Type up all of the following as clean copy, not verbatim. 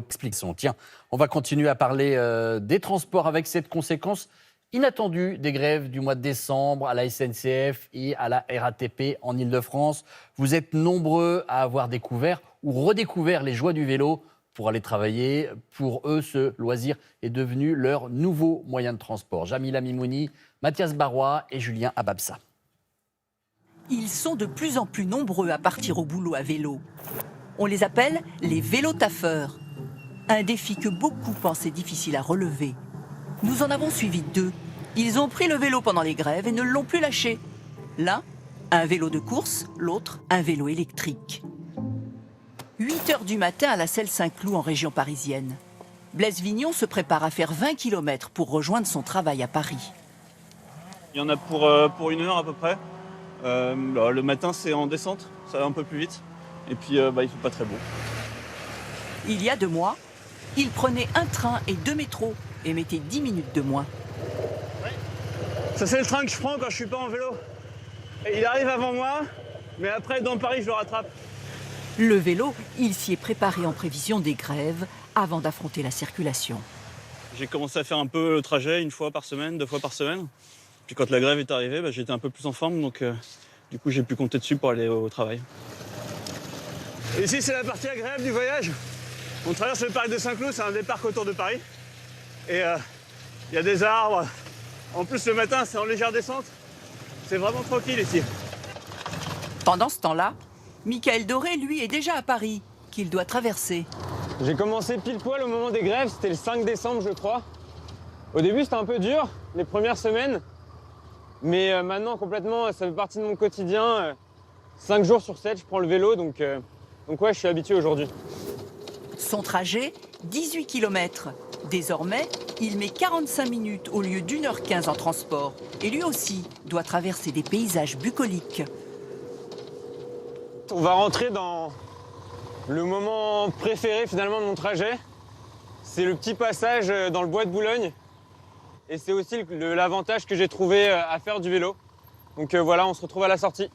Explication. Tiens, on va continuer à parler des transports avec cette conséquence inattendue des grèves du mois de décembre à la SNCF et à la RATP en Ile-de-France. Vous êtes nombreux à avoir découvert ou redécouvert les joies du vélo pour aller travailler. Pour eux, ce loisir est devenu leur nouveau moyen de transport. Jamila Mimouni, Mathias Barrois et Julien Ababsa. Ils sont de plus en plus nombreux à partir au boulot à vélo. On les appelle les vélotaffeurs. Un défi que beaucoup pensaient difficile à relever. Nous en avons suivi 2. Ils ont pris le vélo pendant les grèves et ne l'ont plus lâché. L'un, un vélo de course, l'autre, un vélo électrique. 8h du matin à la Selle Saint-Cloud en région parisienne. Blaise Vignon se prépare à faire 20 km pour rejoindre son travail à Paris. Il y en a pour 1 heure à peu près. Le matin, c'est en descente, ça va un peu plus vite. Et puis, il ne fait pas très beau. Il y a 2 mois, il prenait un train et 2 métros et mettait 10 minutes de moins. Ouais. Ça, c'est le train que je prends quand je ne suis pas en vélo. Et il arrive avant moi, mais après, dans Paris, je le rattrape. Le vélo, il s'y est préparé en prévision des grèves avant d'affronter la circulation. J'ai commencé à faire un peu le trajet 1 fois par semaine, 2 fois par semaine. Puis quand la grève est arrivée, j'étais un peu plus en forme, donc du coup j'ai pu compter dessus pour aller au travail. Et ici c'est la partie agréable du voyage. On traverse le parc de Saint-Cloud, c'est un des parcs autour de Paris. Et il y a des arbres. En plus le matin c'est en légère descente. C'est vraiment tranquille ici. Pendant ce temps-là, Michael Doré, lui, est déjà à Paris, qu'il doit traverser. J'ai commencé pile poil au moment des grèves, c'était le 5 décembre je crois. Au début c'était un peu dur, les premières semaines. Mais maintenant complètement, ça fait partie de mon quotidien. 5 jours sur 7, je prends le vélo, donc ouais, je suis habitué aujourd'hui. Son trajet, 18 km. Désormais, il met 45 minutes au lieu d'1h15 en transport. Et lui aussi doit traverser des paysages bucoliques. On va rentrer dans le moment préféré finalement de mon trajet. C'est le petit passage dans le bois de Boulogne. Et c'est aussi l'avantage que j'ai trouvé à faire du vélo. Donc voilà, on se retrouve à la sortie.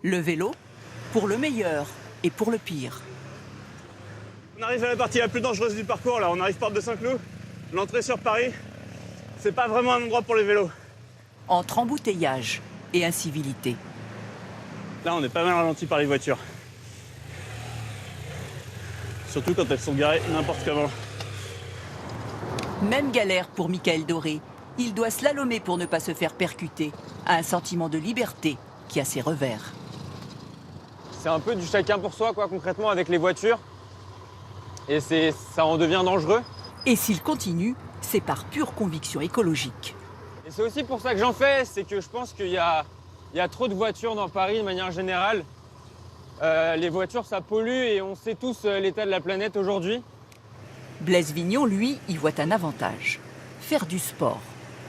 Le vélo, pour le meilleur et pour le pire. On arrive à la partie la plus dangereuse du parcours, là. On arrive porte de Saint-Cloud. L'entrée sur Paris, c'est pas vraiment un endroit pour les vélos. Entre embouteillage et incivilité. Là, on est pas mal ralenti par les voitures. Surtout quand elles sont garées n'importe comment. Même galère pour Michael Doré. Il doit slalomer pour ne pas se faire percuter. Un sentiment de liberté qui a ses revers. C'est un peu du chacun pour soi, quoi, concrètement, avec les voitures. Et ça en devient dangereux. Et s'il continue, c'est par pure conviction écologique. Et c'est aussi pour ça que j'en fais, c'est que je pense qu'il y a trop de voitures dans Paris de manière générale. Les voitures, ça pollue et on sait tous l'état de la planète aujourd'hui. Blaise Vignon, lui, y voit un avantage. Faire du sport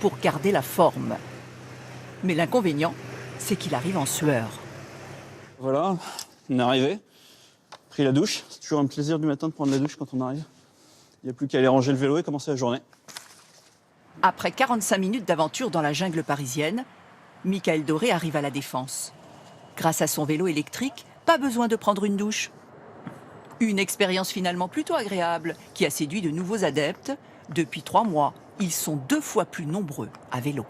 pour garder la forme. Mais l'inconvénient, c'est qu'il arrive en sueur. Voilà, on est arrivé. Pris la douche. C'est toujours un plaisir du matin de prendre la douche quand on arrive. Il n'y a plus qu'à aller ranger le vélo et commencer la journée. Après 45 minutes d'aventure dans la jungle parisienne, Michael Doré arrive à la Défense. Grâce à son vélo électrique, pas besoin de prendre une douche. Une expérience finalement plutôt agréable qui a séduit de nouveaux adeptes. Depuis 3 mois, ils sont 2 fois plus nombreux à vélo.